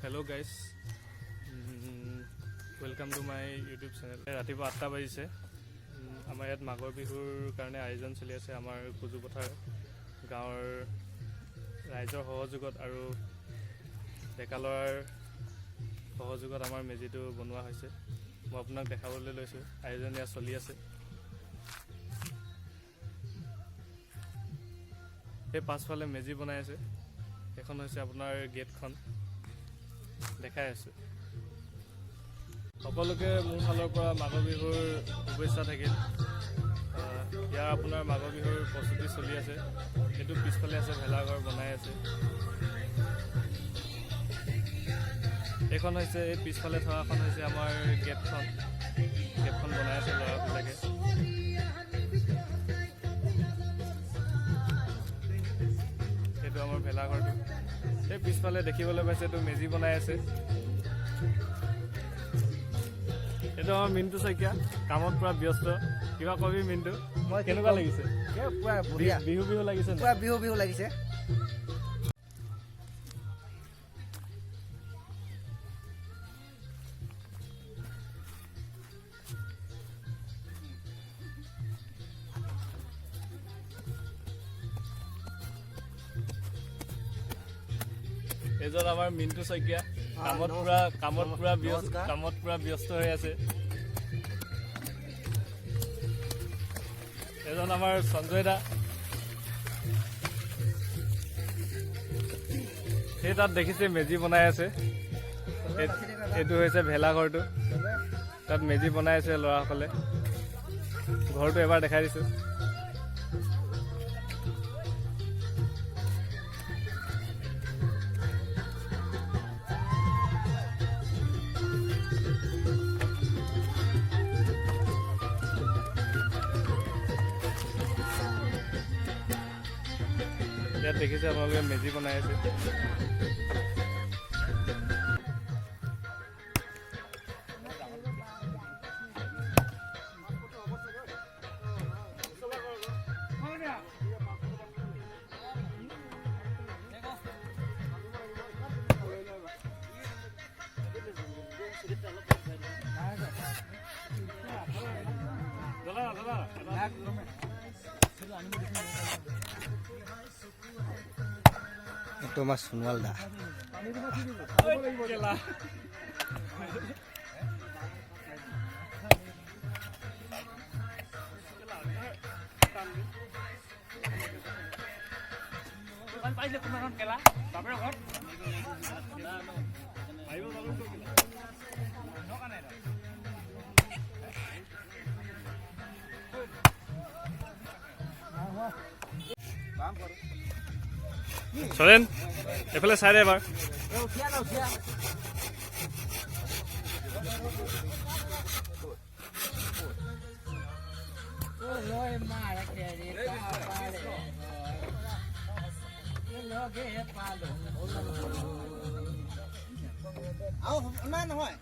Hello guys, welcome to my YouTube channel. ৰাতিপুৱা 8টা বাজিছে। আমাৰ ইয়াত মাঘৰ বিহুৰ কাৰণে আয়োজন চলি আছে। আমাৰ কুজুপথাৰ গাঁৱৰ ৰাইজৰ সহযোগত আৰু ডেকালৰাৰ সহযোগত আমাৰ মেজিটো বনোৱা হৈছে। মই আপোনাক দেখাবলৈ লৈছোঁ। আয়োজন ইয়াত চলি আছে। এই পাছফালে মেজি বনাই আছে। এখন হৈছে আপোনাৰ গেটখন দেখাই আছোঁ। সকলোকে মোৰ ফালৰ পৰা মাঘৰ বিহুৰ শুভেচ্ছা থাকিল। ইয়াৰ আপোনাৰ মাঘৰ বিহুৰ প্ৰস্তুতি চলি আছে। এইটো পিছফালে আছে, ভেলাঘৰ বনাই আছে। এইখন হৈছে এই পিছফালে থকাখন হৈছে আমাৰ গেটখন বনাই আছে ল'ৰাবিলাকে। এইটো আমাৰ ভেলাঘৰটো। এই পিছফালে দেখিবলৈ পাইছে এইটো মেজি বনাই আছে। এইটো আমাৰ মিণ্টু শইকীয়া, কামত পুৰা ব্যস্ত। কিবা কবি মিণ্টু? মই কেনেকুৱা লাগিছে? পুৰা বঢ়িয়া, বিহু লাগিছে? পুৰা বিহু লাগিছে। এজন আমাৰ মিণ্টু শইকীয়া, কামত পুৰা ব্যস্ত হৈ আছে। এজন আমাৰ সঞ্জয় দা, সেই তাত দেখিছে মেজি বনাই আছে। এইটো হৈছে ভেলাঘৰটো, তাত মেজি বনাই আছে ল'ৰাসকলে। ঘৰটো এবাৰ দেখাই দিছোঁ। ইয়াত দেখিছে আপোনালোকে মেজি বনাই আছে। Thomas Sunwalda. চলেন এফালে চাই দে এবাৰ। নহয়